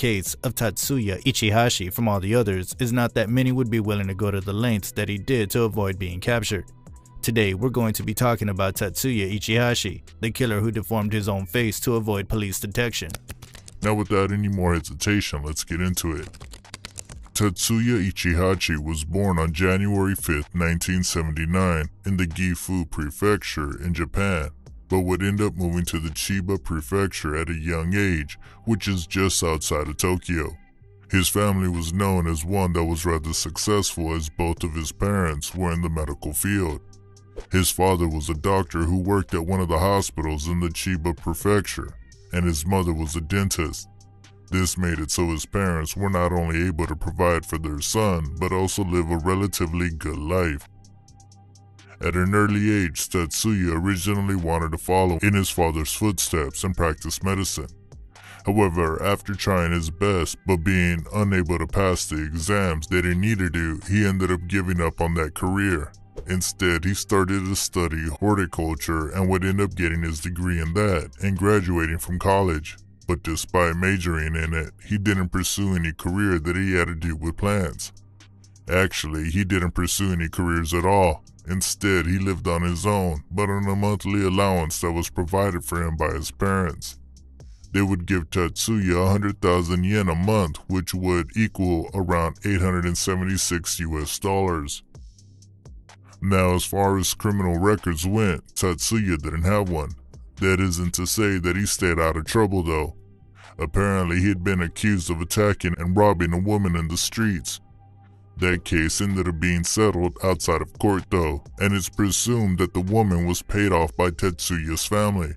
case of Tatsuya Ichihashi from all the others is not that many would be willing to go to the lengths that he did to avoid being captured. Today, we're going to be talking about Tatsuya Ichihashi, the killer who deformed his own face to avoid police detection. Now without any more hesitation, let's get into it. Tatsuya Ichihashi was born on January 5, 1979 in the Gifu Prefecture in Japan, but would end up moving to the Chiba Prefecture at a young age, which is just outside of Tokyo. His family was known as one that was rather successful as both of his parents were in the medical field. His father was a doctor who worked at one of the hospitals in the Chiba Prefecture, and his mother was a dentist. This made it so his parents were not only able to provide for their son, but also live a relatively good life. At an early age, Tatsuya originally wanted to follow in his father's footsteps and practice medicine. However, after trying his best but being unable to pass the exams that he needed to, he ended up giving up on that career. Instead, he started to study horticulture and would end up getting his degree in that and graduating from college. But despite majoring in it, he didn't pursue any career that he had to do with plants. Actually, he didn't pursue any careers at all. Instead, he lived on his own, but on a monthly allowance that was provided for him by his parents. They would give Tatsuya 100,000 yen a month, which would equal around $876 US. Now, as far as criminal records went, Tatsuya didn't have one. That isn't to say that he stayed out of trouble though. Apparently, he had been accused of attacking and robbing a woman in the streets. That case ended up being settled outside of court though, and it's presumed that the woman was paid off by Tatsuya's family.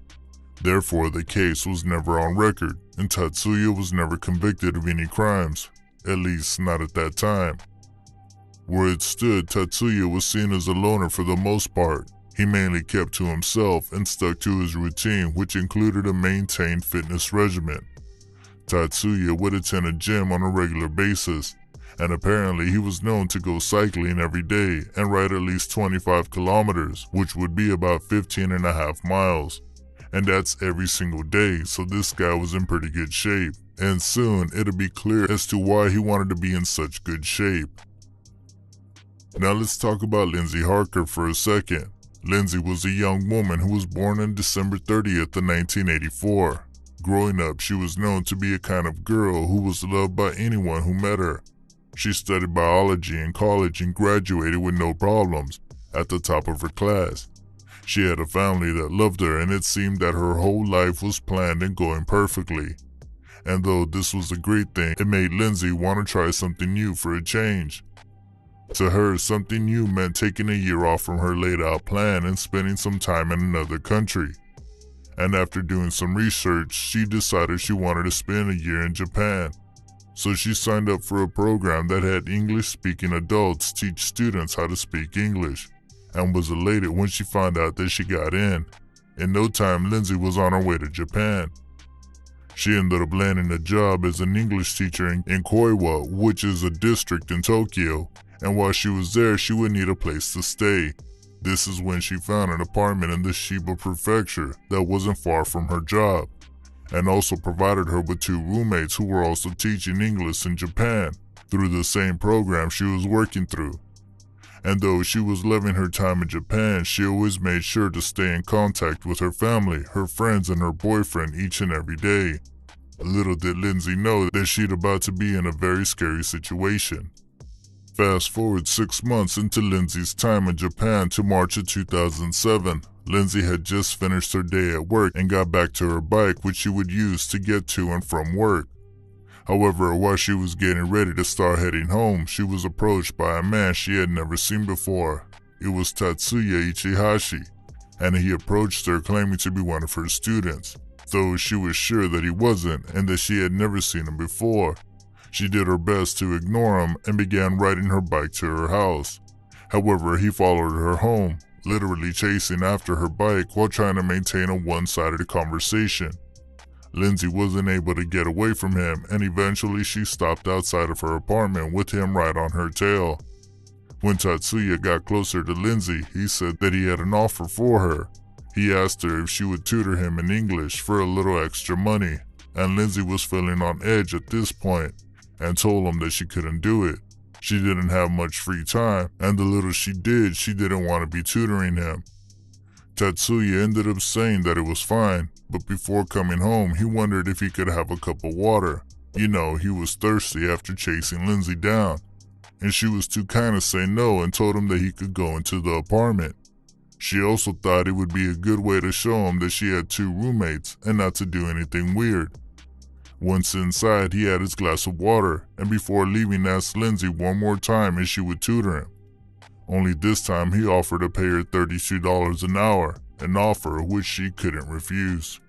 Therefore, the case was never on record, and Tatsuya was never convicted of any crimes, at least not at that time. Where it stood, Tatsuya was seen as a loner for the most part. He mainly kept to himself and stuck to his routine, which included a maintained fitness regimen. Tatsuya would attend a gym on a regular basis, and apparently he was known to go cycling every day and ride at least 25 kilometers, which would be about 15.5 miles. And that's every single day, so this guy was in pretty good shape. And soon it'll be clear as to why he wanted to be in such good shape. Now let's talk about Lindsay Harker for a second. Lindsay was a young woman who was born on December 30th of 1984. Growing up, she was known to be a kind of girl who was loved by anyone who met her. She studied biology in college and graduated with no problems, at the top of her class. She had a family that loved her, and it seemed that her whole life was planned and going perfectly. And though this was a great thing, it made Lindsay want to try something new for a change. To her, something new meant taking a year off from her laid-out plan and spending some time in another country. And after doing some research, she decided she wanted to spend a year in Japan. So she signed up for a program that had English-speaking adults teach students how to speak English, and was elated when she found out that she got in. In no time, Lindsay was on her way to Japan. She ended up landing a job as an English teacher in Koiwa, which is a district in Tokyo. And while she was there, she would need a place to stay. This is when she found an apartment in the Chiba Prefecture that wasn't far from her job, and also provided her with 2 roommates who were also teaching English in Japan through the same program she was working through. And though she was loving her time in Japan, she always made sure to stay in contact with her family, her friends, and her boyfriend each and every day. Little did Lindsay know that she'd about to be in a very scary situation. Fast forward 6 months into Lindsay's time in Japan to March of 2007. Lindsay had just finished her day at work and got back to her bike, which she would use to get to and from work. However, while she was getting ready to start heading home, she was approached by a man she had never seen before. It was Tatsuya Ichihashi, and he approached her claiming to be one of her students, though she was sure that he wasn't and that she had never seen him before. She did her best to ignore him and began riding her bike to her house. However, he followed her home, literally chasing after her bike while trying to maintain a one-sided conversation. Lindsay wasn't able to get away from him, and eventually she stopped outside of her apartment with him right on her tail. When Tatsuya got closer to Lindsay, he said that he had an offer for her. He asked her if she would tutor him in English for a little extra money. and Lindsay was feeling on edge at this point and told him that she couldn't do it. She didn't have much free time, and the little she did, she didn't want to be tutoring him. Tatsuya ended up saying that it was fine, but before coming home, he wondered if he could have a cup of water. You know, he was thirsty after chasing Lindsay down, and she was too kind to say no and told him that he could go into the apartment. She also thought it would be a good way to show him that she had two roommates and not to do anything weird. Once inside, he had his glass of water, and before leaving asked Lindsay one more time if she would tutor him. Only this time he offered to pay her $32 an hour, an offer which she couldn't refuse.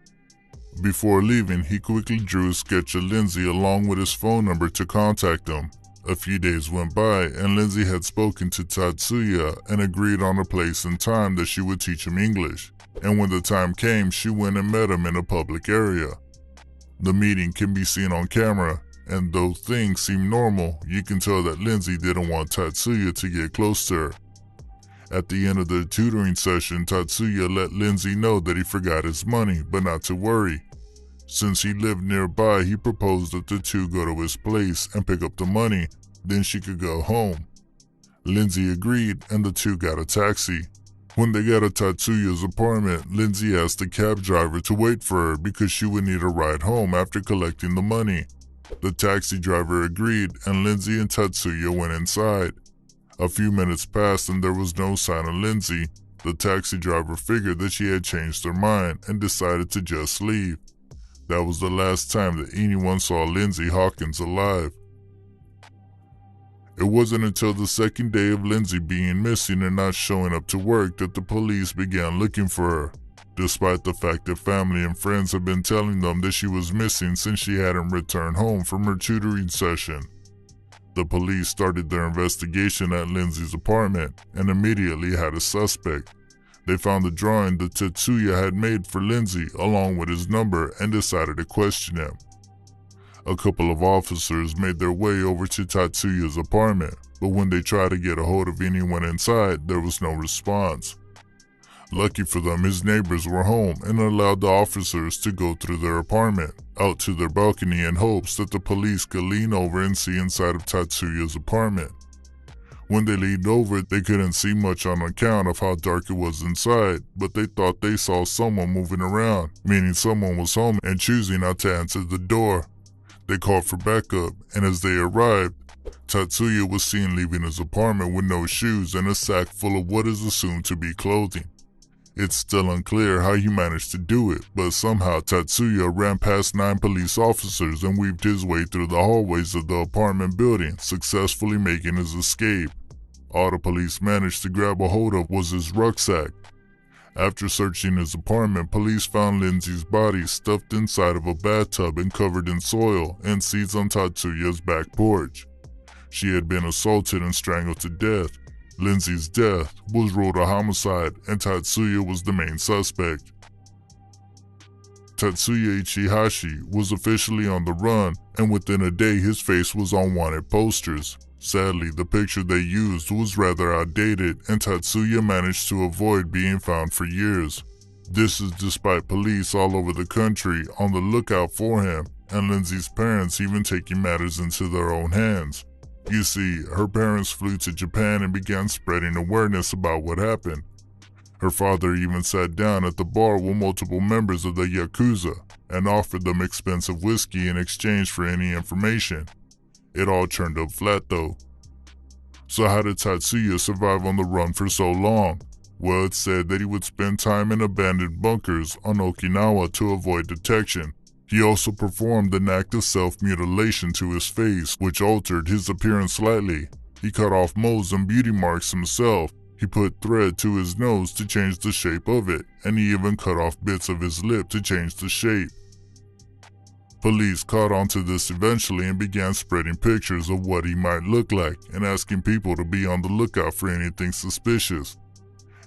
Before leaving, he quickly drew a sketch of Lindsay along with his phone number to contact him. A few days went by, and Lindsay had spoken to Tatsuya and agreed on a place and time that she would teach him English. And when the time came, she went and met him in a public area. The meeting can be seen on camera, and though things seem normal, you can tell that Lindsay didn't want Tatsuya to get close to her. At the end of the tutoring session, Tatsuya let Lindsay know that he forgot his money, but not to worry. Since he lived nearby, he proposed that the two go to his place and pick up the money, then she could go home. Lindsay agreed, and the two got a taxi. When they got to Tatsuya's apartment, Lindsay asked the cab driver to wait for her because she would need a ride home after collecting the money. The taxi driver agreed, and Lindsay and Tatsuya went inside. A few minutes passed and there was no sign of Lindsay. The taxi driver figured that she had changed her mind and decided to just leave. That was the last time that anyone saw Lindsay Hawkins alive. It wasn't until the second day of Lindsay being missing and not showing up to work that the police began looking for her, despite the fact that family and friends had been telling them that she was missing since she hadn't returned home from her tutoring session. The police started their investigation at Lindsay's apartment and immediately had a suspect. They found the drawing that Tatsuya had made for Lindsay along with his number and decided to question him. A couple of officers made their way over to Tatsuya's apartment, but when they tried to get a hold of anyone inside, there was no response. Lucky for them, his neighbors were home and allowed the officers to go through their apartment, out to their balcony in hopes that the police could lean over and see inside of Tatsuya's apartment. When they leaned over, they couldn't see much on account of how dark it was inside, but they thought they saw someone moving around, meaning someone was home and choosing not to answer the door. They called for backup, and as they arrived, Tatsuya was seen leaving his apartment with no shoes and a sack full of what is assumed to be clothing. It's still unclear how he managed to do it, but somehow Tatsuya ran past 9 police officers and weaved his way through the hallways of the apartment building, successfully making his escape. All the police managed to grab a hold of was his rucksack. After searching his apartment, police found Lindsay's body stuffed inside of a bathtub and covered in soil and seeds on Tatsuya's back porch. She had been assaulted and strangled to death. Lindsay's death was ruled a homicide, and Tatsuya was the main suspect. Tatsuya Ichihashi was officially on the run, and within a day his face was on wanted posters. Sadly, the picture they used was rather outdated, and Tatsuya managed to avoid being found for years. This is despite police all over the country on the lookout for him, and Lindsay's parents even taking matters into their own hands. You see, her parents flew to Japan and began spreading awareness about what happened. Her father even sat down at the bar with multiple members of the Yakuza and offered them expensive whiskey in exchange for any information. It all turned up flat though. So how did Tatsuya survive on the run for so long? Well, it's said that he would spend time in abandoned bunkers on Okinawa to avoid detection. He also performed an act of self-mutilation to his face, which altered his appearance slightly. He cut off moles and beauty marks himself. He put thread to his nose to change the shape of it, and he even cut off bits of his lip to change the shape. Police caught on to this eventually and began spreading pictures of what he might look like and asking people to be on the lookout for anything suspicious.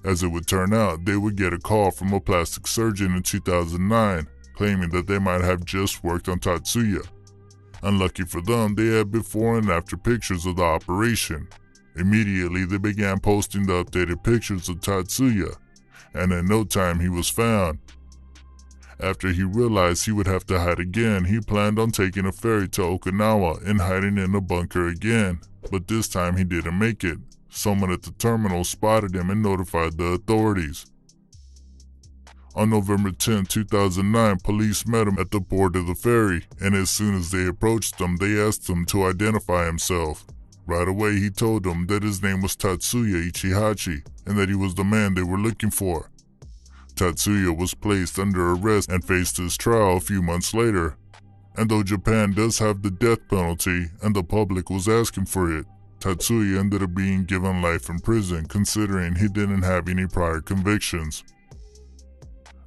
As it would turn out, they would get a call from a plastic surgeon in 2009, claiming that they might have just worked on Tatsuya. Unlucky for them, they had before and after pictures of the operation. Immediately, they began posting the updated pictures of Tatsuya, and in no time he was found. After he realized he would have to hide again, he planned on taking a ferry to Okinawa and hiding in a bunker again, but this time he didn't make it. Someone at the terminal spotted him and notified the authorities. On November 10, 2009, police met him at the port of the ferry, and as soon as they approached him, they asked him to identify himself. Right away, he told them that his name was Tatsuya Ichihachi and that he was the man they were looking for. Tatsuya was placed under arrest and faced his trial a few months later. And though Japan does have the death penalty and the public was asking for it, Tatsuya ended up being given life in prison considering he didn't have any prior convictions.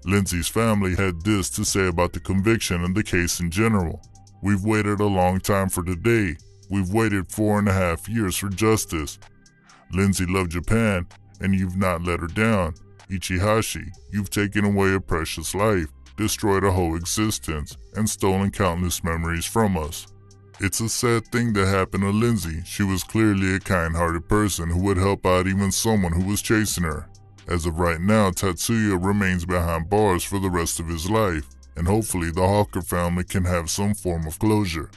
Lindsay's family had this to say about the conviction and the case in general. "We've waited a long time for today. We've waited 4.5 years for justice. Lindsay loved Japan, and you've not let her down. Ichihashi, you've taken away a precious life, destroyed a whole existence, and stolen countless memories from us." It's a sad thing that happened to Lindsay. She was clearly a kind-hearted person who would help out even someone who was chasing her. As of right now, Tatsuya remains behind bars for the rest of his life, and hopefully the Hawker family can have some form of closure.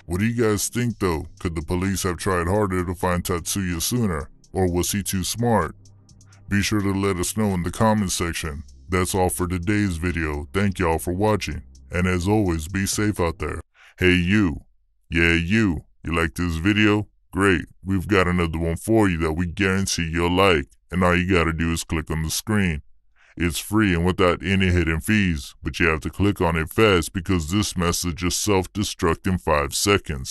What do you guys think though? Could the police have tried harder to find Tatsuya sooner, or was he too smart? Be sure to let us know in the comment section. That's all for today's video. Thank y'all for watching, and as always, be safe out there. Hey you, yeah you like this video? Great, we've got another one for you that we guarantee you'll like, and all you gotta do is click on the screen. It's free and without any hidden fees, but you have to click on it fast because this message is self-destruct in 5 seconds.